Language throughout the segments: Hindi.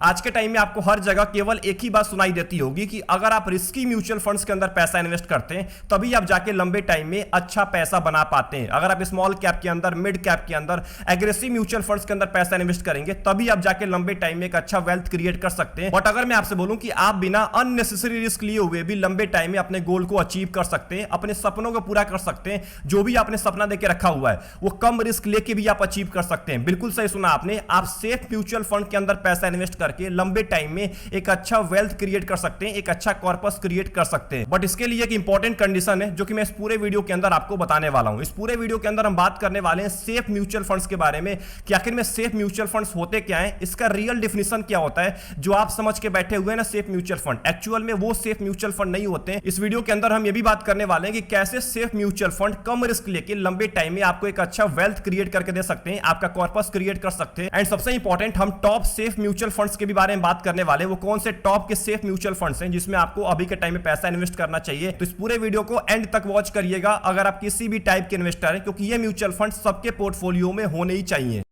आज के टाइम में आपको हर जगह केवल एक ही बात सुनाई देती होगी कि अगर आप रिस्की म्यूचुअल फंड्स के अंदर पैसा इन्वेस्ट करते हैं तभी आप जाके लंबे टाइम में अच्छा पैसा बना पाते हैं। अगर आप स्मॉल कैप के अंदर, मिड कैप के अंदर, एग्रेसिव म्यूचुअल फंड्स के अंदर पैसा इन्वेस्ट करेंगे तभी आप जाके लंबे टाइम में एक अच्छा वेल्थ क्रिएट कर सकते हैं। बट अगर मैं आपसे बोलूं कि आप बिना अननेसेसरी रिस्क लिए हुए भी लंबे टाइम में अपने गोल को अचीव कर सकते हैं, अपने सपनों को पूरा कर सकते हैं, जो भी आपने सपना देके रखा हुआ है वो कम रिस्क लेके भी आप अचीव कर सकते हैं। बिल्कुल सही सुना आपने। आप सेफ म्यूचुअल फंड के अंदर पैसा इन्वेस्ट करके लंबे टाइम में एक अच्छा वेल्थ क्रिएट कर सकते हैं, एक अच्छा कॉर्पस क्रिएट कर सकते हैं। बट इसके लिए एक इंपॉर्टेंट कंडीशन है जो कि मैं इस पूरे वीडियो के अंदर आपको बताने वाला हूं। इस पूरे वीडियो के अंदर हम बात करने वाले हैं सेफ म्यूचुअल फंड्स के बारे में कि आखिर में सेफ म्यूचुअल फंड्स होते क्या हैं, इसका रियल डेफिनेशन क्या होता है। जो आप समझ के बैठे हुए हैं ना सेफ म्यूचुअल फंड, एक्चुअल में वो सेफ म्यूचुअल फंड नहीं होते हैं। इस वीडियो के अंदर हम ये भी बात करने वाले हैं कि कैसे सेफ म्यूचुअल फंड कम रिस्क लेके लंबे टाइम में आपको एक अच्छा वेल्थ क्रिएट करके दे सकते हैं, आपका कॉर्पस क्रिएट कर सकते हैं। एंड सबसे इंपॉर्टेंट, हम टॉप सेफ म्यूचुअल फंड्स के भी बारे में बात करने वाले हैं। वो कौन से टॉप के सेफ म्यूचुअल फंड्स हैं जिसमें आपको अभी के टाइम में पैसा इन्वेस्ट करना चाहिए। तो इस पूरे वीडियो को एंड तक वॉच करिएगा अगर आप किसी भी टाइप के इन्वेस्टर हैं, क्योंकि ये म्यूचुअल फंड सबके पोर्टफोलियो में होने ही चाहिए।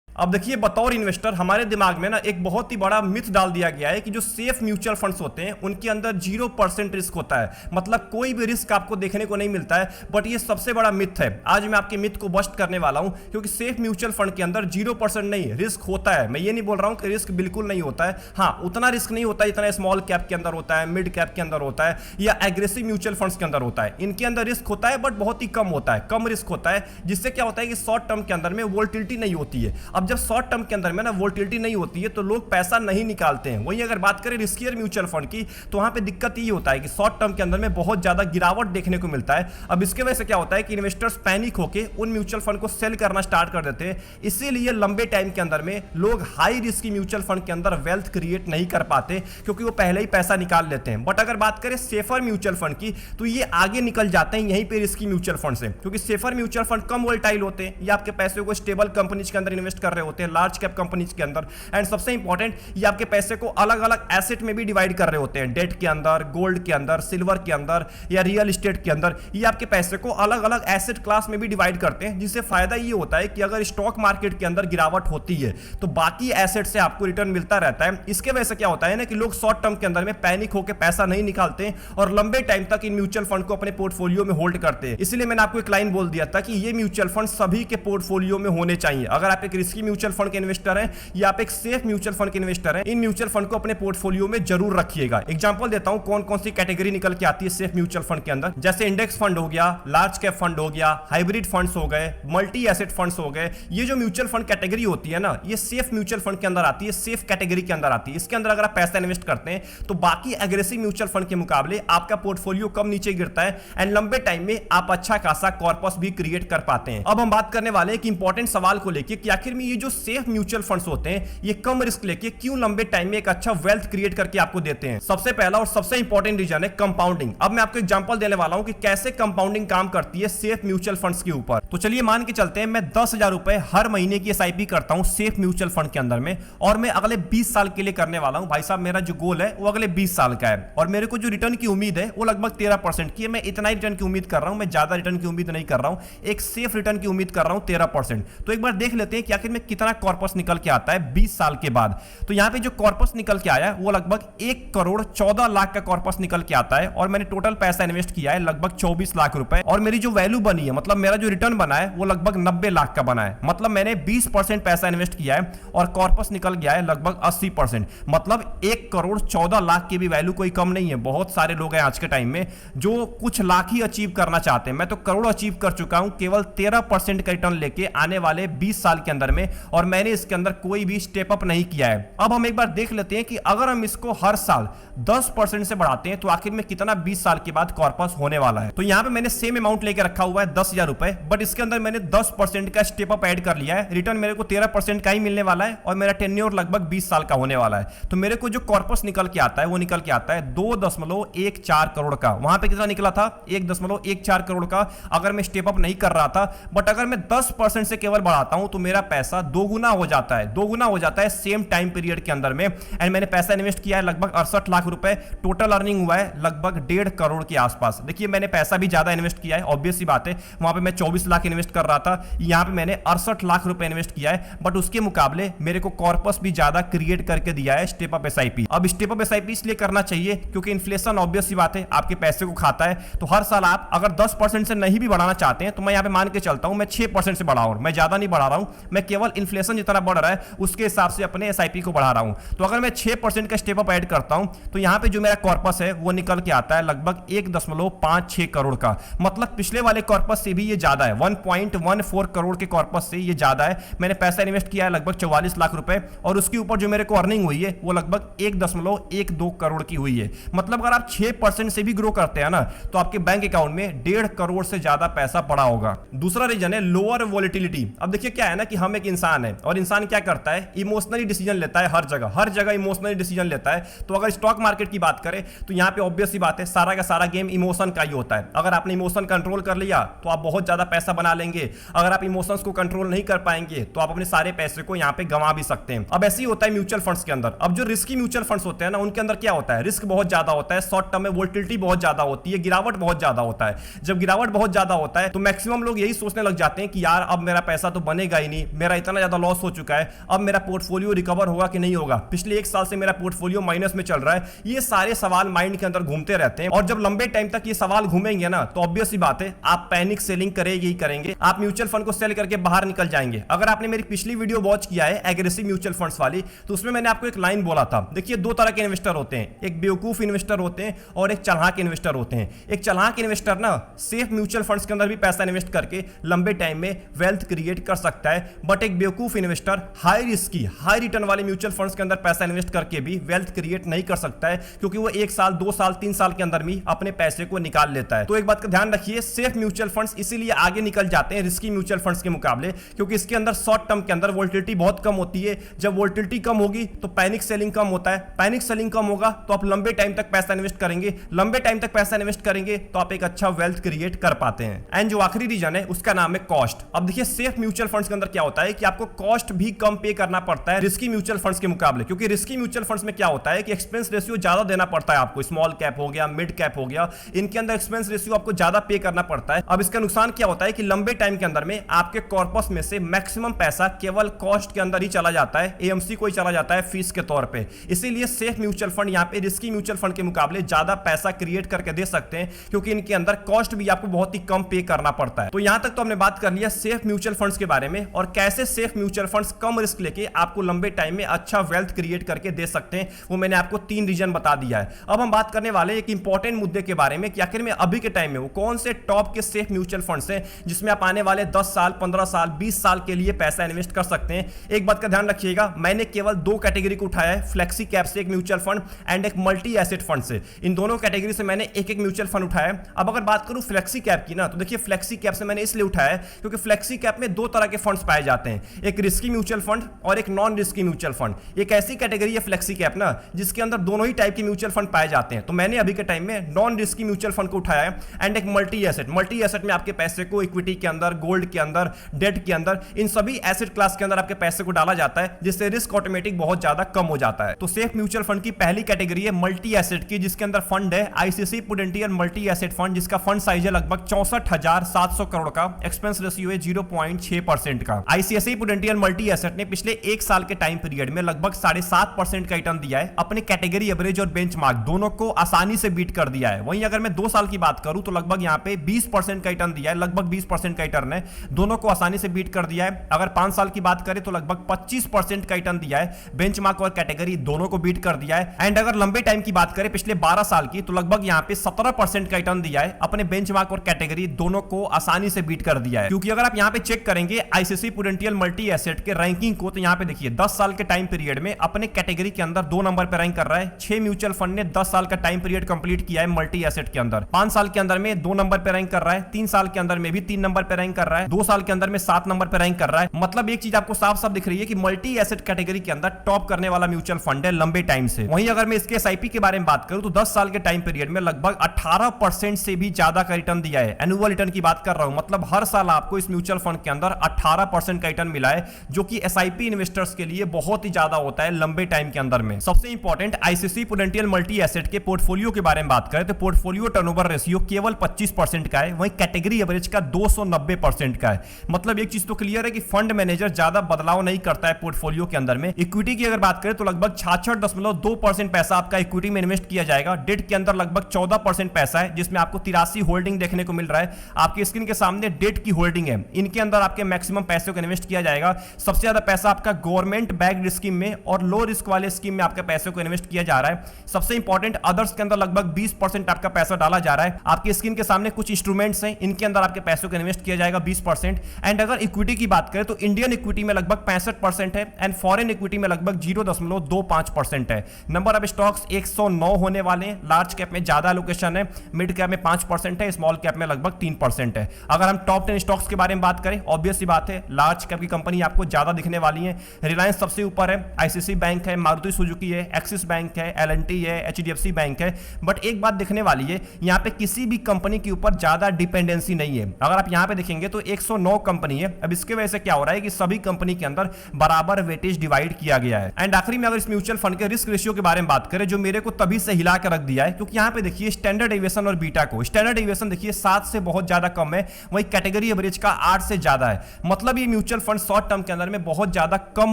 अब देखिए, बतौर इन्वेस्टर हमारे दिमाग में ना एक बहुत ही बड़ा मिथ डाल दिया गया है कि जो सेफ म्यूचुअल फंड्स होते हैं उनके अंदर 0% रिस्क होता है, मतलब कोई भी रिस्क आपको देखने को नहीं मिलता है। बट ये सबसे बड़ा मिथ है। आज मैं आपके मिथ को बस्ट करने वाला हूं, क्योंकि सेफ म्यूचुअल फंड के अंदर 0% नहीं रिस्क होता है। मैं ये नहीं बोल रहा हूं कि रिस्क बिल्कुल नहीं होता है। हाँ, उतना रिस्क नहीं होता जितना स्मॉल कैप के अंदर होता है, मिड कैप के अंदर होता है या एग्रेसिव म्यूचुअल फंड्स के अंदर होता है। इनके अंदर रिस्क होता है बट बहुत ही कम होता है, कम रिस्क होता है, जिससे क्या होता है कि शॉर्ट टर्म के अंदर में वोलेटिलिटी नहीं होती है। अब जब शॉर्ट टर्म के में ना वोलेटिलिटी नहीं होती है तो लोग पैसा नहीं निकालते हैं। वहीं अगर बात करें रिस्कियर म्यूचुअल फंड की तो वहां पे दिक्कत ये होता है कि शॉर्ट टर्म के अंदर में बहुत ज्यादा गिरावट देखने को मिलता है। अब इसके वजह से क्या होता है कि इन्वेस्टर्स पैनिक होकर उन म्यूचुअल फंड को सेल करना स्टार्ट कर देते हैं। इसीलिए लंबे टाइम के अंदर में लोग हाई रिस्की म्यूचुअल फंड के अंदर वेल्थ क्रिएट नहीं कर पाते, क्योंकि वो पहले ही पैसा निकाल लेते हैं। बट अगर बात करें सेफर म्यूचुअल फंड की तो ये आगे निकल जाते हैं यहीं पे रिस्की म्यूचुअल फंड से, क्योंकि सेफर म्यूचुअल फंड कम वोलेटाइल होते हैं, ये आपके पैसे को स्टेबल कंपनीज के अंदर इन्वेस्ट कर रहे होते हैं, लार्ज कैप कंपनीज के अंदर। एंड सबसे इंपॉर्टेंट, ये आपके पैसे को अलग अलग एसेट में भी डिवाइड कर रहे होते हैं, डेट के अंदर, गोल्ड के अंदर, सिल्वर के अंदर या रियल एस्टेट के अंदर। ये आपके पैसे को अलग अलग एसेट क्लास में भी डिवाइड करते हैं, जिससे फायदा ये होता है कि अगर स्टॉक मार्केट के अंदर गिरावट होती है तो बाकी एसेट से आपको रिटर्न मिलता रहता है। इसके वजह से क्या होता है ना कि लोग शॉर्ट टर्म के अंदर में पैनिक होकर पैसा नहीं निकालते और लंबे टाइम तक इन म्यूचुअल फंड को अपने पोर्टफोलियो में होल्ड करते हैं। इसलिए मैंने आपको एक लाइन बोल दिया था कि ये म्यूचुअल फंड सभी के पोर्टफोलियो में होने चाहिए। अगर आप एक रिस्की म्यूचुअल फंड के इन्वेस्टर हैं या आप एक सेफ म्यूचुअल फंड के इन्वेस्टर हैं, इन म्यूचुअल फंड को अपने पोर्टफोलियो में जरूर रखिएगा। एग्जांपल देता हूं कौन कौन सी कैटेगरी निकल के आती है सेफ म्यूचुअल फंड के अंदर, जैसे इंडेक्स फंड हो गया, लार्ज कैप फंड हो गया, हाइब्रिड फंड्स हो गए, मल्टी एसेट फंड्स हो गए। ये जो म्यूचुअल फंड कैटेगरी होती है ना, ये सेफ म्यूचुअल फंड के अंदर आती है, सेफ कैटेगरी के अंदर आती है। इसके अंदर अगर आप पैसा इन्वेस्ट करते हैं तो बाकी एग्रेसिव म्यूचुअल फंड के मुकाबले आपका पोर्टफोलियो कम नीचे गिरता है एंड लंबे टाइम में आप अच्छा खासा कॉर्पस भी क्रिएट कर पाते हैं। अब हम बात करने वाले हैं एक इंपॉर्टेंट सवाल को लेकर कि आखिर में ये जो सेफ म्यूचुअल फंड्स होते हैं ये कम रिस्क लेके क्यों लंबे टाइम में एक अच्छा वेल्थ क्रिएट करके आपको देते हैं। सबसे पहला और सबसे इंपॉर्टेंट रीजन है कंपाउंडिंग। अब मैं आपको एग्जांपल देने वाला हूं कि कैसे कंपाउंडिंग काम करती है सेफ म्यूचुअल फंड्स के ऊपर। तो चलिए मान के चलते हैं मैं 10,000 रुपए हर महीने की एसआईपी करता हूं सेफ म्यूचुअल फंड के अंदर में, और मैं अगले 20 साल के लिए करने वाला हूं। भाई साहब, मेरा जो गोल है वो अगले 20 साल का है और मेरे को जो रिटर्न की उम्मीद है वो लगभग 13% की है। मैं इतना ही रिटर्न की उम्मीद कर रहा हूं, मैं ज्यादा रिटर्न की उम्मीद नहीं कर रहा हूं, एक सेफ रिटर्न की उम्मीद कर रहा हूं 13%। तो एक बार देख लेते हैं कि आखिर में कितना कॉर्पस निकल के आता है 20 साल के बाद। तो यहां पे जो कॉर्पस निकल के आया वो लगभग 1,14,00,000 का कॉर्पस निकल के आता है और मैंने टोटल पैसा इन्वेस्ट किया है लगभग 24 लाख रुपए, और मेरी जो वैल्यू बनी है, मतलब मेरा जो रिटर्न बना है वो लगभग 90 लाख का बना है। मतलब मैंने 20% पैसा इन्वेस्ट किया है और कॉर्पस निकल गया है लगभग 80%। मतलब 1,14,00,000 की भी वैल्यू कोई कम नहीं है। बहुत सारे लोग हैं आज के टाइम में जो कुछ लाख ही अचीव करना चाहते हैं। मैं तो करोड़ अचीव कर चुका हूं केवल 13% का रिटर्न लेके आने वाले 20 साल के अंदर में, और मैंने इसके अंदर कोई भी स्टेप अप नहीं किया है। अब हम एक बार देख लेते हैं कि अगर हम इसको हर साल 10% से बढ़ाते हैं तो आखिर में कितना 20 साल के बाद कॉर्पस होने वाला है। तो यहां पे मैंने सेम अमाउंट लेके रखा हुआ है 10,000 रुपए, बट इसके अंदर मैंने 10% का स्टेप अप ऐड कर लिया है। रिटर्न मेरे को 13% का ही मिलने वाला है और मेरा टेन्योर लगभग 20 साल का होने वाला है। तो मेरे को जो कॉर्पस निकल के आता है वो निकल के आता है 2.14 करोड़ का। वहां पे कितना निकला था? 1.14 करोड़ का, अगर मैं स्टेप अप नहीं कर रहा था। बट अगर मैं 10% से केवल बढ़ाता हूं तो मेरा पैसा दोगुना हो जाता है, दोगुना हो जाता है सेम टाइम पीरियड के अंदर में। एंड मैंने पैसा इन्वेस्ट किया है लगभग 68 लाख रुपए, टोटल अर्निंग हुआ है लगभग 1.5 करोड़ के आसपास। देखिए मैंने पैसा भी ज्यादा इन्वेस्ट किया है, ऑब्वियस सी बात है, वहां पे मैं 24 लाख इन्वेस्ट कर रहा था, यहां पे मैंने 68 लाख रुपए इन्वेस्ट किया है, बट उसके मुकाबले मेरे को कॉर्पस भी ज्यादा क्रिएट करके दिया है स्टेप अप एसआईपी। अब स्टेप अप एसआईपी इसलिए करना चाहिए क्योंकि इन्फ्लेशन ऑब्वियस सी बात है आपके पैसे को खाता है, तो हर साल आप अगर 10% से नहीं भी बढ़ाना चाहते हैं तो मैं यहां पे मान के चलता हूं मैं 6% से बढ़ा रहा हूं, मैं ज्यादा नहीं बढ़ा रहा हूं, मैं केवल इन्फ्लेशन जितना बढ़ रहा है उसके हिसाब से अपने एसआईपी को बढ़ा रहा हूं। तो अगर मैं 6% का स्टेप अप ऐड करता हूं तो यहां पे जो मेरा कॉर्पस है वो निकल के आता है लगभग 1.56 करोड़ का, मतलब पिछले वाले कॉर्पस से भी ये ज्यादा है, 1.14 करोड़ के कॉर्पस से ये ज्यादा है। मैंने पैसा इन्वेस्ट किया है लगभग 44 लाख रुपए और उसके ऊपर जो मेरे को अर्निंग हुई है वो लगभग 1.12 करोड़ की हुई है। मतलब अगर आप 6% से भी ग्रो करते हैं ना तो आपके बैंक अकाउंट में 1.5 करोड़ से ज्यादा पैसा पड़ा होगा। दूसरा रीजन है लोअर वोलेटिलिटी। अब देखिए क्या है ना कि हम एक इंसान है और इंसान क्या करता है, इमोशनली डिसीजन लेता है, हर जगह इमोशनली डिसीजन लेता है। तो अगर स्टॉक मार्केट की बात करें तो यहां पे ऑब्वियस सी बात है सारा का सारा गेम इमोशन का ही होता है। अगर आपने इमोशन कंट्रोल कर लिया तो आप बहुत ज्यादा पैसा बना लेंगे, अगर आप इमोशंस को कंट्रोल नहीं कर पाएंगे तो आप अपने सारे पैसे को यहां पे गंवा भी सकते हैं। अब ऐसे ही होता है म्यूचुअल फंड्स के अंदर। अब जो रिस्की म्यूचुअल फंड्स होते हैं ना उनके अंदर क्या होता है, रिस्क बहुत ज्यादा होता है, शॉर्ट टर्म में वोलेटिलिटी बहुत ज्यादा होती है, गिरावट बहुत ज्यादा होता है। जब गिरावट बहुत ज्यादा होता है तो मैक्सिमम लोग यही सोचने लग जाते हैं कि यार अब मेरा पैसा तो बनेगा ही नहीं, मेरा इतना ज्यादा लॉस हो चुका है, अब मेरा पोर्टफोलियो रिकवर होगा कि नहीं होगा, पिछले 1 साल से मेरा पोर्टफोलियो माइनस में चल रहा है। ये सारे सवाल माइंड के अंदर घूमते रहते हैं और जब लंबे टाइम तक ये सवाल घूमेंगे ना तो ऑब्वियस सी बात है आप पैनिक सेलिंग करेंगे ही करेंगे, आप म्यूचुअल फंड को सेल करके बाहर निकल जाएंगे। अगर आपने मेरी पिछली वीडियो वॉच किया है एग्रेसिव म्यूचुअल फंड्स वाली तो उसमें मैंने आपको एक लाइन बोला था, देखिए 2 तरह के इन्वेस्टर होते हैं, एक बेवकूफ इन्वेस्टर होते हैं और एक चालाक इन्वेस्टर होते हैं। एक चालाक इन्वेस्टर ना सेफ म्यूचुअल फंड्स के अंदर भी पैसा इन्वेस्ट करके लंबे टाइम में वेल्थ क्रिएट कर सकता है, बट एक बेवकूफ investor high risky high return वाले म्यूचुअल फंड्स के अंदर पैसा इन्वेस्ट करके भी वेल्थ क्रिएट नहीं कर सकता है क्योंकि वो 1 साल 2 साल 3 साल के अंदर भी अपने पैसे को निकाल लेता है। तो एक बात का ध्यान रखिए, सेफ म्यूचुअल फंड्स इसीलिए आगे निकल जाते हैं रिस्की म्यूचुअल फंड्स के मुकाबले क्योंकि इसके अंदर शॉर्ट टर्म के अंदर वोलेटिलिटी बहुत कम होती है। जब वोलेटिलिटी कम होगी तो पैनिक सेलिंग कम होता है, पैनिक सेलिंग कम होगा तो आप लंबे टाइम तक पैसा इन्वेस्ट करेंगे, लंबे टाइम तक पैसा इन्वेस्ट करेंगे तो आप एक अच्छा वेल्थ क्रिएट कर पाते हैं। एंड जो आखिरी रीजन है उसका नाम है कॉस्ट। अब देखिए सेफ म्यूचुअल फंड्स के अंदर क्या होता है कि आपको कॉस्ट भी कम पे करना पड़ता है रिस्की म्यूचुअल फंड्स के मुकाबले, क्योंकि रिस्की म्यूचुअल फंड्स में क्या होता है कि एक्सपेंस रेशियो ज्यादा देना पड़ता है आपको, स्मॉल कैप हो गया, मिड कैप हो गया, इनके अंदर एक्सपेंस रेशियो आपको ज्यादा पे करना पड़ता है। अब इसका नुकसान क्या होता है कि लंबे टाइम के अंदर में आपके कॉर्पस में से मैक्सिमम पैसा केवल कॉस्ट के अंदर ही चला जाता है, एएमसी को ही चला जाता है फीस के तौर पे। इसीलिए सेफ म्यूचुअल फंड यहां पे रिस्की म्यूचुअल फंड के मुकाबले ज्यादा पैसा क्रिएट करके दे सकते हैं क्योंकि इनके अंदर कॉस्ट भी आपको बहुत ही कम पे करना पड़ता है। तो यहां तक तो हमने बात कर लिया सेफ म्यूचुअल फंड्स के बारे में और कैसे सेफ म्यूचुअल फंड्स कम रिस्क लेके आपको लंबे टाइम में अच्छा वेल्थ क्रिएट करके दे सकते हैं, वो मैंने आपको 3 रीजन बता दिया है। अब हम बात करने वाले एक इंपॉर्टेंट मुद्दे के बारे में कि आखिर में अभी के टाइम में वो कौन से टॉप के सेफ म्यूचुअल फंड्स हैं जिसमें आप आने वाले 10 साल 15 साल 20 साल के लिए पैसा इन्वेस्ट कर सकते हैं। एक बात का ध्यान रखिएगा, मैंने केवल 2 कैटेगरी को उठाया है, फ्लेक्सी कैप से एक म्यूचुअल फंड एंड एक मल्टी एसेट फंड से। इन दोनों कैटेगरी से मैंने एक म्यूचुअल फंड उठाया है। अब अगर बात करूं फ्लेक्सी कैप की ना तो देखिए फ्लेक्सी कैप से मैंने इसलिए उठाया है क्योंकि फ्लेक्सी कैप में 2 तरह के फंड्स पाए जाते हैं, एक रिस्की म्यूचुअल फंड और एक नॉन रिस्की म्यूचुअल फंड। एक ऐसी कैटेगरी है फ्लेक्सी कैप ना जिसके अंदर दोनों ही टाइप के म्यूचुअल फंड पाए जाते हैं। तो मैंने अभी के टाइम में नॉन रिस्की म्यूचुअल फंड को उठाया है एंड एक मल्टी एसेट में आपके पैसे को इक्विटी के अंदर, गोल्ड के अंदर, डेट के अंदर, इन सभी एसेट क्लास के अंदर आपके पैसे को डाला जाता है जिससे रिस्क ऑटोमेटिक बहुत ज्यादा कम हो जाता है। तो सेफ म्यूचुअल फंड की पहली कैटेगरी है मल्टी एसेट की जिसके अंदर फंड है आईसीसी प्रूडेंटियल मल्टी एसेट फंड जिसका फंड साइज है लगभग 64,700 करोड़ का, एक्सपेंस रेशियो है 0.6% का। आईसीआईसीआई प्रूडेंटियल मल्टी एसेट ने पिछले 1 साल के टाइम पीरियड में लगभग 7.5% का रिटर्न दिया है, अपने कैटेगरी एवरेज और बेंचमार्क दोनों को आसानी से बीट कर दिया है। वहीं अगर मैं 2 साल की बात करूं तो लगभग यहां पे 20% का रिटर्न दिया है, लगभग 20% का रिटर्न है, दोनों को आसानी से बीट कर दिया है। अगर 5 साल की बात करें तो लगभग 25% का रिटर्न दिया है, बेंचमार्क और कैटेगरी दोनों को बीट कर दिया है। एंड अगर लंबे टाइम की बात करें पिछले 12 साल की तो लगभग यहां पे 17% का रिटर्न दिया है, अपने बेंचमार्क और कैटेगरी दोनों को आसानी से बीट कर दिया है। क्योंकि अगर आप यहां पे चेक करेंगे आईसीसी प्रूडेंटियल मल्टी एसेट के रैंकिंग को तो यहां पे देखिए 10 साल के टाइम पीरियड में अपने कैटेगरी के अंदर 2 नंबर पे रैंक कर रहा है। 6 म्यूचुअल फंड ने 10 साल का टाइम पीरियड कंप्लीट किया है मल्टी एसेट के अंदर। 5 साल के अंदर में 2 नंबर पे रैंक कर रहा है, 3 साल के अंदर में भी 3 नंबर पे रैंक कर रहा है, 2 साल के अंदर में 7 नंबर पे रैंक कर रहा है। मतलब एक चीज आपको साफ साफ दिख रही है कि मल्टी एसेट कैटेगरी के अंदर टॉप करने वाला म्यूचुअल फंड है लंबे टाइम से। वहीं अगर मैं इसके एसआईपी के बारे में बात करूं तो 10 साल के टाइम पीरियड में लगभग 18% से भी ज्यादा का रिटर्न दिया है। एनुअल रिटर्न की बात कर रहा हूं, मतलब हर साल आपको इस म्यूचुअल फंड के अंदर 18% का रिटर्न रिटर्न मिला है, जो कि एसआईपी इन्वेस्टर्स के लिए बहुत ही ज्यादा होता है लंबे टाइम के अंदर में। सबसे important ICC prudential multi asset के पोर्टफोलियो के बारे में बात करें तो पोर्टफोलियो टर्नओवर रेशियो केवल 25% का है, वहीं कैटेगरी एवरेज का 290% का है। मतलब एक चीज तो क्लियर है कि फंड मैनेजर ज्यादा बदलाव नहीं करता है पोर्टफोलियो के अंदर में। इक्विटी की अगर बात करें तो लगभग 66.2% पैसा आपका इक्विटी में इन्वेस्ट किया जाएगा। डेट के अंदर लगभग 14% पैसा है, जिसमें आपको 83 होल्डिंग देखने को मिल रहा है। आपकी स्क्रीन के सामने डेट की होल्डिंग है, इनके अंदर आपके मैक्सिमम पैसे को इन्वेस्ट किया जाएगा। सबसे ज्यादा पैसा आपका गवर्नमेंट बैक्ड स्कीम में और लो रिस्क वाले स्कीम में आपके पैसे को इन्वेस्ट किया जा रहा है। सबसे इंपॉर्टेंट अदर्स के अंदर लगभग 20% आपका पैसा डाला जा रहा है। आपकी स्क्रीन के सामने कुछ इंस्ट्रूमेंट्स हैं, इनके अंदर आपके पैसों को इन्वेस्ट किया जाएगा 20%। एंड अगर इक्विटी की बात करें तो इंडियन इक्विटी में लगभग 65% है एंड फॉरेन इक्विटी में लगभग 0.25% है। नंबर ऑफ स्टॉक्स 109 होने वाले हैं। लार्ज कैप में ज्यादा एलोकेशन है, मिड कैप में 5% है, स्मॉल कैप में लगभग 3% है। अगर हम टॉप 10 स्टॉक्स के बारे में बात करें, ऑब्वियस सी बात है लार्ज कैप की कंपनी आपको ज्यादा दिखने वाली है। रिलायंस सबसे ऊपर है, आईसीसी बैंक है, मारुति सुजुकी है, एक्सिस बैंक है, एल&टी है, एचडीएफसी बैंक है। बट एक बात दिखने वाली है, यहां पे किसी भी कंपनी के ऊपर ज्यादा डिपेंडेंसी नहीं है। अगर आप यहां पे देखेंगे तो 109 कंपनी है। अब इसके वजह से क्या हो रहा है कि सभी कंपनी के अंदर बराबर वेटेज डिवाइड किया गया है। एंड आखिरी में अगर इस म्यूचुअल फंड के रिस्क रेशियो के बारे में बात करें, जो मेरे को तभी से हिला कर रख दिया है, क्योंकि यहां पे देखिए स्टैंडर्ड डेविएशन और बीटा को, स्टैंडर्ड डेविएशन देखिए 7 से बहुत ज्यादा कम है, वही कैटेगरी एवरेज का 8 से ज्यादा है। मतलब ये म्यूचुअल फंड शॉर्ट टर्म के अंदर में बहुत ज्यादा कम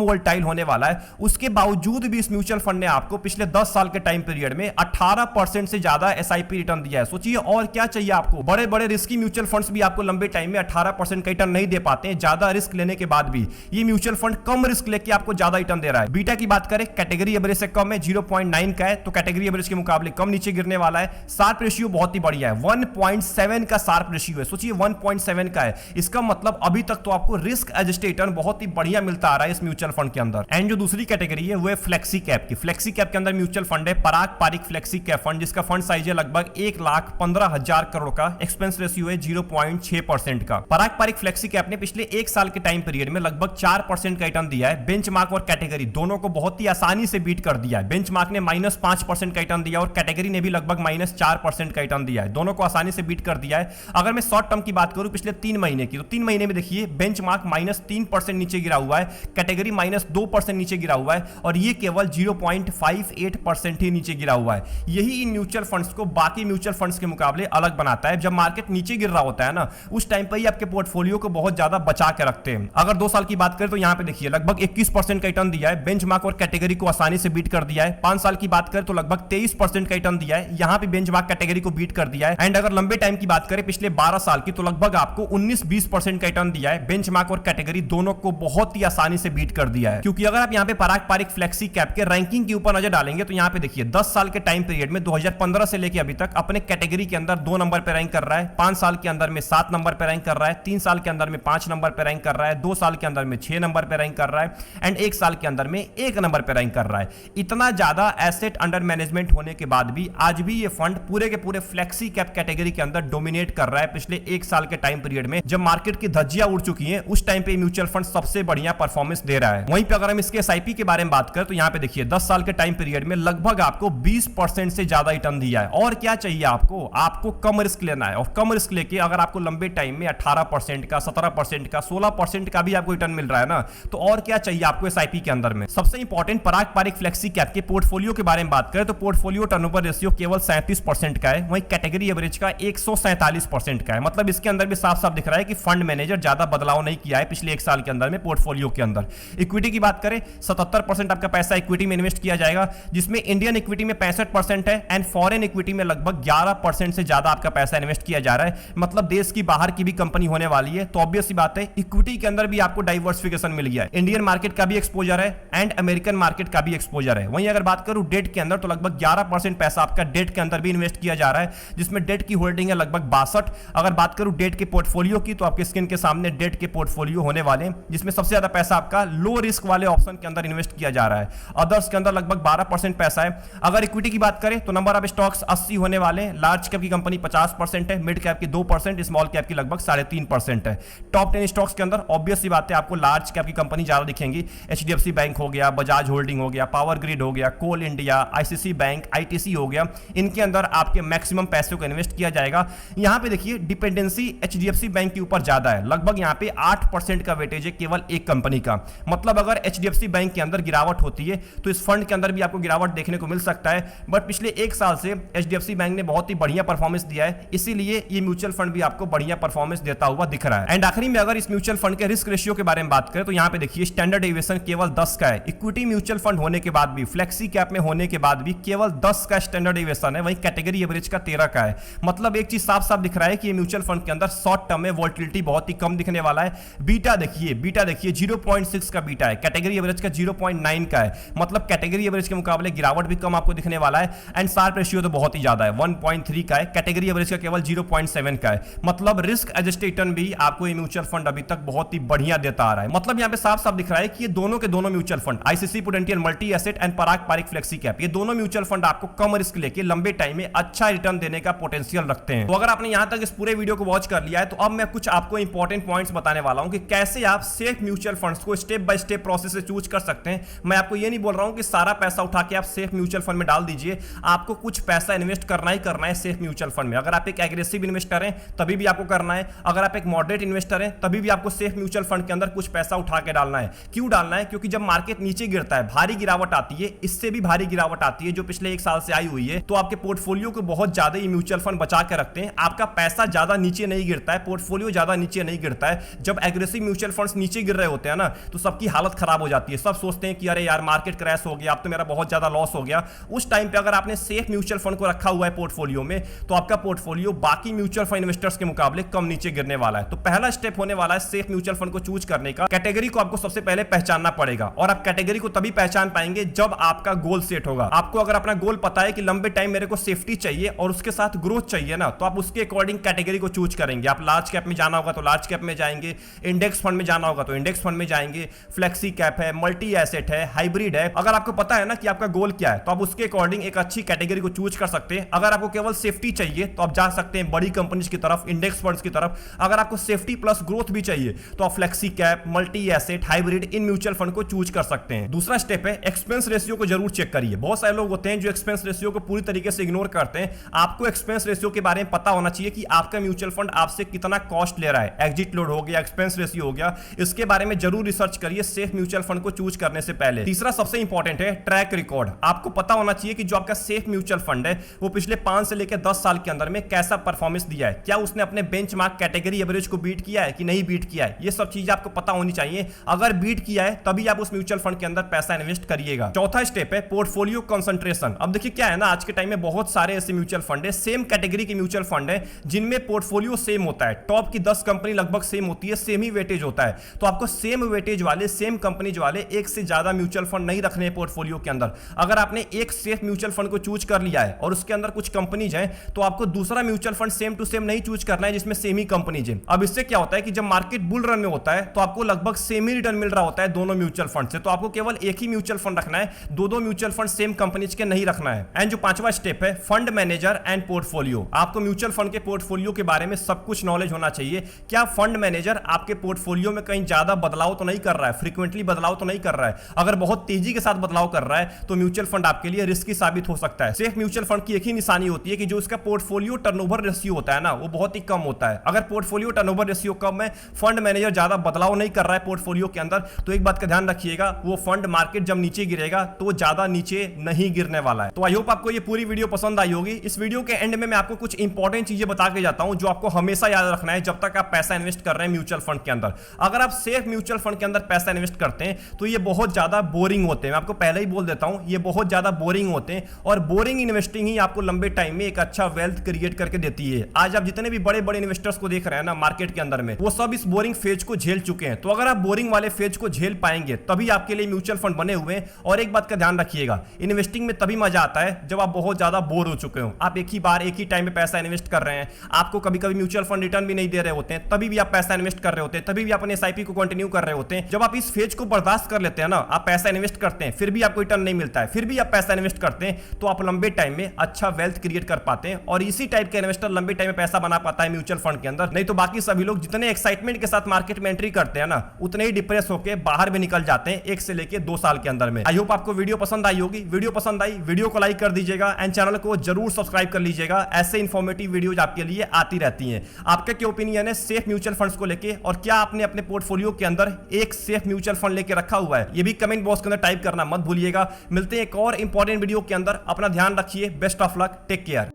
वोलेटाइल होने वाला है। उसके बावजूद भी इस म्यूचुअल फंड ने आपको पिछले 10 साल के टाइम पीरियड में 18% से ज्यादा एसआईपी रिटर्न दिया है। सोचिए और क्या चाहिए आपको। बड़े बड़े रिस्की म्यूचुअल फंड्स भी आपको लंबे टाइम में 18% का रिटर्न नहीं दे पाते हैं, ज्यादा रिस्क लेने के बाद भी। ये म्यूचुअल फंड कम रिस्क लेके आपको ज्यादा रिटर्न दे रहा है। बीटा की बात करें, कैटेगरी एवरेज से कम है, 0.9 का है, तो कैटेगरी एवरेज के मुकाबले कम नीचे गिरने वाला है। शार्प रेशियो बहुत ही बढ़िया है, 1.7 का शार्प रेशियो है। सोचिए 1.7 का है, इसका मतलब अभी तक तो आपको रिस्क एडजस्टेड रिटर्न बहुत ही बढ़िया मिलता आ रहा है इस म्यूचुअल फंड के अंदर। एंड जो दूसरी कैटेगरी है वो है फ्लेक्सी कैप की। फ्लेक्सी कैप के अंदर म्यूचुअल फंड है पराग पारिक फ्लेक्सी कैप फंड, जिसका फंड साइज है लगभग 1,15,000 करोड़ का। एक्सपेंस रेशियो है 0.6% का। पराग पारिक फ्लेक्सी कैप ने पिछले 1 साल के टाइम पीरियड में लगभग 4% का रिटर्न दिया है। बेंचमार्क और कैटेगरी दोनों को बहुत ही आसानी से बीट कर दिया है। बेंचमार्क ने -5% का रिटर्न दिया और कैटेगरी ने भी लगभग -4% का रिटर्न दिया है। दोनों को आसानी से बीट कर दिया है। अगर मैं शॉर्ट टर्म की बात करूं पिछले 3 महीने की, तो 3 महीने में देखिए बेंचमार्क -3% नीचे गिरा हुआ है, कैटेगरी -2% नीचे गिरा हुआ है और ये केवल 0.58% ही नीचे गिरा हुआ है। यही इन म्यूचुअल फंड्स को बाकी म्यूचुअल फंड्स के मुकाबले अलग बनाता है। जब मार्केट नीचे गिर रहा होता है ना, उस टाइम पर ही आपके पोर्टफोलियो को बहुत ज्यादा बचा के रखते हैं। अगर 2 साल की बात करें तो यहां पे देखिए लगभग 21% का रिटर्न दिया है। बेंचमार्क और कैटेगरी को आसानी से बीट कर दिया है। 5 साल की बात करें तो लगभग 23% का रिटर्न दिया है, यहां पे बेंचमार्क कैटेगरी को बीट कर दिया है। एंड अगर लंबे टाइम की बात करें पिछले 12 साल की, तो लगभग आपको 19-20% का रिटर्न दिया है। बेंचमार्क और कैटेगरी दोनों को बहुत ही आसानी से बीट कर दिया है। क्योंकि अगर आप यहां पे पराग पारिक फ्लेक्सी कैप के रैंकिंग के ऊपर नजर डालेंगे तो यहां पे देखिए 10 साल के टाइम पीरियड में 2015 से लेकर अभी तक अपने कैटेगरी के अंदर 2 नंबर पे रैंक कर रहा है, 5 साल के अंदर में 7 नंबर पे रैंक कर रहा है, 3 साल के अंदर में 5 नंबर पे रैंक कर रहा है, 2 साल के अंदर में 6 नंबर पे रैंक कर रहा है एंड 1 साल के अंदर में 1 नंबर पे रैंक कर रहा है। इतना ज्यादा एसेट अंडर मैनेजमेंट होने के बाद भी आज भी ये फंड पूरे के पूरे फ्लेक्सी कैप कैटेगरी के अंदर डोमिनेट कर रहा है। पिछले 1 साल के टाइम पीरियड में जब मार्केट की धज्जियां उड़ चुकी हैं, उस टाइम पे म्यूचुअल फंड सबसे बढ़िया परफॉर्मेंस दे रहा है। वहीं पे अगर हम इसके एसआईपी के बारे में बात करें तो यहां पे देखिए 10 साल के टाइम पीरियड में लगभग आपको 20% से ज्यादा रिटर्न दिया है। और क्या चाहिए आपको? आपको कम रिस्क लेना है और कम रिस्क लेके अगर आपको लंबे टाइम में 18% का, 17% का, 16% का भी आपको रिटर्न मिल रहा है ना, तो और क्या चाहिए आपको एसआईपी के अंदर में। सबसे इंपॉर्टेंट पराग पारिक फ्लेक्सी कैप के पोर्टफोलियो के बारे में बात करें तो पोर्टफोलियो टर्नओवर रेशियो केवल 37% का है, वहीं कैटेगरी एवरेज का 147% का है। मतलब इसके अंदर भी साफ साफ दिख रहा है कि फंड मैनेजर ज्यादा बदलाव नहीं किया है पिछले 1 साल के अंदर में पोर्टफोलियो के अंदर। इक्विटी की बात करें 77% आपका पैसा इक्विटी में इन्वेस्ट किया जाएगा, जिसमें इंडियन इक्विटी में 65% है एंड फॉरेन इक्विटी में लगभग 11% से ज्यादा आपका पैसा इन्वेस्ट किया जा रहा है। मतलब देश की बाहर की भी कंपनी होने वाली है, तो ऑब्वियस सी बात है इक्विटी के अंदर भी आपको डाइवर्सिफिकेशन मिल गया है। इंडियन मार्केट का भी एक्सपोजर है एंड अमेरिकन मार्केट का भी एक्सपोजर है। वहीं अगर बात करूं डेट के अंदर तो लगभग 11% पैसा आपका डेट के अंदर भी इन्वेस्ट किया जा रहा है, जिसमें डेट की होल्डिंग है लगभग 62। अगर बात करूं डेट के पोर्टफोलियो की तो आपके स्क्रीन के सामने डेट के पोर्टफोलियो होने वाले हैं, जिसमें सबसे ज्यादा पैसा आपका लो रिस्क वाले ऑप्शन के अंदर इन्वेस्ट किया जा रहा है। अदर्स के अंदर लगभग 12% पैसा है। अगर इक्विटी की बात करें तो नंबर ऑफ स्टॉक्स 80 होने वाले हैं। लार्ज कैप की कंपनी 50% है, मिड कैप की 2%, स्मॉल कैप की लगभग 3.5% है। टॉप 10 स्टॉक्स के अंदर ऑब्वियस सी बात है आपको लार्ज कैप की कंपनी ज्यादा दिखेंगी। एचडीएफसी बैंक हो गया, बजाज होल्डिंग हो गया, पावर ग्रिड हो गया, कोल इंडिया, आईसीसी बैंक, आईटीसी हो गया, इनके अंदर आपके मैक्सिमम पैसे को इन्वेस्ट किया जाएगा। यहां पे देखिए डिपेंडेंसी एचडीएफसी बैंक के ऊपर ज्यादा है, लगभग यहां पे 8% का वेटेज है केवल एक कंपनी का। मतलब अगर HDFC बैंक के अंदर गिरावट होती है तो इस फंड के अंदर भी आपको गिरावट देखने को मिल सकता है। बट पिछले एक साल से HDFC बैंक ने बहुत ही बढ़िया परफॉर्मेंस दिया है, इसीलिए ये म्यूचुअल फंड भी आपको बढ़िया परफॉर्मेंस देता हुआ दिख रहा है। एंड आखिरी में अगर इस म्यूचुअल फंड के रिस्क रेशियो के बारे में बात करें तो यहाँ पे देखिए स्टैंडर्ड डेविएशन केवल 10 का है। इक्विटी म्यूचुअल फंड होने के बाद भी, फ्लेक्सी कैप में होने के बाद भी केवल 10 का स्टैंडर्ड डेविएशन है, वहीं कैटेगरी एवरेज का 13 का है। मतलब एक चीज साफ साफ दिख रहा है कि ये म्यूचुअल फंड के अंदर शॉर्ट टर्म में वोलेटिलिटी बहुत ही कम दिखने वाला है। बीटा देखिए 0.6 का बीटा है, कैटेगरी एवरेज का 0.9 का है। मतलब कैटेगरी एवरेज के मुकाबले गिरावट भी कम आपको दिखने वाला है। एंड शार्प रेशियो तो बहुत ही ज्यादा है, 1.3 का है, कैटेगरी एवरेज का केवल 0.7 का है। मतलब रिस्क एडजस्टेड रिटर्न भी आपको ये म्यूचुअल फंड अभी तक बहुत ही बढ़िया देता आ रहा है। मतलब यहाँ पे साफ साफ दिख रहा है कि ये दोनों के दोनों mutual fund, ICICI prudential multi asset and Parag Parikh flexi cap, ये दोनों म्यूचुअल फंड आपको कम रिस्क लेके लंबे टाइम में अच्छा रिटर्न देने का पोटेंशियल रखते हैं। तो अगर आपने यहां तक इस पूरे वीडियो को वॉच कर लिया है तो अब मैं कुछ आपको इंपॉर्टेंट पॉइंट्स बताने वाला हूं कि कैसे आप सेफ म्यूचुअल फंड्स को स्टेप बाय स्टेप प्रोसेस से चूज कर सकते हैं। मैं आपको ये नहीं बोल रहा हूं कि सारा पैसा उठा के आप सेफ म्यूचुअल फंड में डाल दीजिए, आपको कुछ पैसा इन्वेस्ट करना ही करना है सेफ म्यूचुअल फंड में। अगर आप एक एग्रेसिव इन्वेस्टर हैं तभी भी आपको करना है, अगर आप एक मॉडरेट इन्वेस्टर हैं तभी भी आपको सेफ म्यूचुअल फंड के अंदर कुछ पैसा उठा के डालना है। क्यों डालना है? क्योंकि जब मार्केट नीचे गिरता है, भारी गिरावट आती है, इससे भी भारी गिरावट आती है जो पिछले एक साल से आई हुई है, तो आपके पोर्टफोलियो को बहुत ज्यादा ये म्यूचुअल फंड बचा के रखते हैं। आपका पैसा ज्यादा नीचे नहीं गिरता है, पोर्टफोलियो ज्यादा नीचे नहीं गिरता है। जब एग्रेसिव म्यूचुअल फंड्स नीचे गिर रहे होते हैं ना तो सबकी हालत खराब हो जाती है। सब सोचते हैं कि अरे यार मार्केट क्रैश हो गया, अब तो मेरा बहुत ज्यादा लॉस हो गया। उस टाइम पे अगर आपने सेफ म्यूचुअल फंड को रखा हुआ है पोर्टफोलियो में तो आपका पोर्टफोलियो बाकी म्यूचुअल फंड इन्वेस्टर्स के मुकाबले कम नीचे गिरने वाला है। तो पहला स्टेप होने वाला है सेफ म्यूचुअल फंड को चूज करने का। कैटेगरी को आपको सबसे पहले पहचानना पड़ेगा और आप कैटेगरी को तभी पहचान पाएंगे जब आपका गोल सेट होगा। आपको अगर अपना गोल पता है कि लंबे टाइम मेरे को सेफ्टी चाहिए और उसके साथ ग्रोथ चाहिए ना, तो आप उसके अकॉर्डिंग कैटेगरी को चूज करेंगे। आप लार्ज कैप में जाना होगा तो लार्ज कैप में जाएंगे, इंडेक्स फंड में जाना होगा तो इंडेक्स फंड में जाएंगे, फ्लेक्सी कैप है, मल्टी एसेट है, हाइब्रिड है। अगर आपको पता है ना कि आपका गोल क्या है तो आप उसके अकॉर्डिंग एक अच्छी कैटेगरी को चूज कर सकते हैं। अगर आपको केवल सेफ्टी चाहिए तो आप जा सकते हैं बड़ी कंपनीज की तरफ, इंडेक्स फंड्स की तरफ। अगर आपको सेफ्टी प्लस ग्रोथ भी चाहिए तो आप flexi cap, multi asset, hybrid in mutual fund को चूज कर सकते हैं। दूसरा स्टेप है एक्सपेंस रेशियो को जरूर चेक करिए। बहुत सारे लोग होते हैं जो एक्सपेंस रेशियो को पूरी तरीके से इग्नोर करते हैं। आपको एक्सपेंस रेशियो के बारे में पता होना चाहिए कि आपका म्यूचुअल फंड आपसे कितना कॉस्ट ले रहा है। एग्जिट लोड हो गया, एक्सपेंस रेशियो हो गया, इसके बारे में जरूर रिसर्च करिए सेफ म्यूचुअल फंड को चूज करने से पहले। तीसरा सबसे इंपॉर्टेंट है ट्रैक रिकॉर्ड। आपको पता होना चाहिए कि जो आपका सेफ म्यूचुअल फंड है वो पिछले 5 से लेकर 10 साल के अंदर में कैसा परफॉर्मेंस दिया है। क्या उसने अपने बेंचमार्क कैटेगरी एवरेज को बीट किया है कि नहीं बीट किया है, ये सब चीजें आपको पता होनी चाहिए। अगर बीट किया है तभी आप उस म्यूचुअल फंड के अंदर पैसा इन्वेस्ट करिएगा। चौथा स्टेप है पोर्टफोलियो कंसंट्रेशन। अब देखिए क्या है ना, आज के टाइम में बहुत सारे ऐसे म्यूचुअल फंड है, सेम कैटेगरी के म्यूचुअल फंड है जिनमें पोर्टफोलियो सेम होता है। टॉप की 10 कंपनी लगभग सेम होती है, सेम ही वेटेज होता है। तो आपको सेम वेटेज वाले, सेम कंपनीज वाले एक से ज्यादा म्यूचुअल फंड नहीं रखने हैं पोर्टफोलियो के अंदर। अगर आपने एक सेफ म्यूचुअल फंड को चूज कर लिया है और उसके अंदर कुछ कंपनीज हैं तो आपको दूसरा mutual fund same to same नहीं चूज करना है जिसमें सेम ही कंपनीज है। अब इससे क्या होता है कि जब मार्केट बुल रन में होता है तो आपको लगभग सेम ही रिटर्न मिल रहा होता है दोनों म्यूचुअल फंड से। तो आपको केवल एक ही म्यूचुअल फंड रखना है, दो म्यूचुअल फंड सेम कंपनीज के नहीं रखना है। एंड जो पांचवा स्टेप है फंड मैनेजर एंड पोर्टफोलियो। आपको म्यूचुअल फंड के पोर्टफोलियो के बारे में सब कुछ नॉलेज होना चाहिए। क्या फंड मैनेजर आपके पोर्टफोलियो में कहीं ज्यादा बदलाव तो नहीं कर रहा है, फ्रीक्वेंटली बदलाव तो नहीं कर रहा है? अगर बहुत तेजी के साथ बदलाव कर रहा है तो म्यूचुअल फंड आपके लिए रिस्की साबित हो सकता है। सेफ म्यूचुअल फंड की एक ही निशानी होती है कि जो उसका पोर्टफोलियो टर्नओवर रेशियो होता है ना वो बहुत ही कम होता है। अगर पोर्टफोलियो टर्नओवर रेशियो कम है, फंड मैनेजर ज्यादा बदलाव नहीं कर रहा है पोर्टफोलियो के अंदर, तो एक बात का ध्यान रखिएगा, वो फंड मार्केट जब नीचे गिरेगा तो वो ज्यादा नीचे नहीं गिरने वाला है। तो आई होप आपको ये पूरी वीडियो पसंद आई होगी। इस वीडियो के एंड में मैं आपको कुछ इंपॉर्टेंट चीजें बता के जाता हूं जो आपको हमेशा याद रखना है जब तक आप पैसा इन्वेस्ट कर रहे हैं म्यूचुअल फंड के अंदर। अगर आप सेफ म्यूचुअल फंड के अंदर पैसा इन्वेस्ट करते हैं तो ये बहुत ज्यादा बोरिंग होते हैं। मैं आपको पहले ही बोल देता हूं, ये बहुत ज्यादा बोरिंग होते हैं और बोरिंग इन्वेस्टिंग ही आपको लंबे टाइम में एक अच्छा वेल्थ क्रिएट करके देती है। आज आप जितने भी बड़े बड़े इन्वेस्टर्स को देख रहे हैं ना मार्केट के अंदर में, वो सब इस बोरिंग फेज को झेल चुके हैं। तो अगर आप बोरिंग वाले फेज को झेल पाएंगे तभी आपके लिए म्यूचुअल फंड बने हुए हैं। और एक बात का ध्यान रखिएगा, इन्वेस्टिंग में तभी मजा आता है जब आप बहुत ज्यादा बोर हो चुके हो। आप एक ही बार एक ही टाइम में पैसा इन्वेस्ट कर रहे हैं, आपको कभी कभी म्यूचुअल फंड रिटर्न भी नहीं दे रहे होते हैं, तभी भी आप पैसा इन्वेस्ट कर रहे होते हैं, तभी भी अपने एसआईपी को कंटिन्यू कर रहे होते हैं। जब आप इस फेज को बर्दाश्त कर लेते हैं ना, आप पैसा इन्वेस्ट करते हैं फिर भी आपको रिटर्न नहीं मिलता है, फिर भी आप पैसा इन्वेस्ट करते हैं, तो आप लंबे टाइम में अच्छा वेल्थ क्रिएट कर पाते हैं। और इसी टाइप के इन्वेस्टर लंबे टाइम में पैसा बना पाता है म्यूचुअल फंड के अंदर। नहीं तो बाकी सभी लोग जितने एक्साइटमेंट के साथ मार्केट में एंट्री करते हैं ना, उतने ही डिप्रेस होकर बाहर भी निकल जाते हैं 1 से लेकर 2 साल के अंदर में। आई होप आपको वीडियो पसंद आई होगी। वीडियो पसंद आई, वीडियो को लाइक कर दीजिएगा एंड चैनल को जरूर सब्सक्राइब कर लीजिएगा। ऐसे इंफॉर्मेटिव वीडियोज आपके लिए आती रहती हैं। आपका क्या ओपिनियन है सेफ म्यूचुअल फंड्स को लेके, और क्या आपने अपने पोर्टफोलियो के अंदर एक सेफ म्यूचुअल फंड लेके रखा हुआ है, ये भी कमेंट बॉक्स के अंदर टाइप करना मत भूलिएगा। मिलते हैं एक और इंपॉर्टेंट वीडियो के अंदर, अपना ध्यान रखिए, best of luck, take care.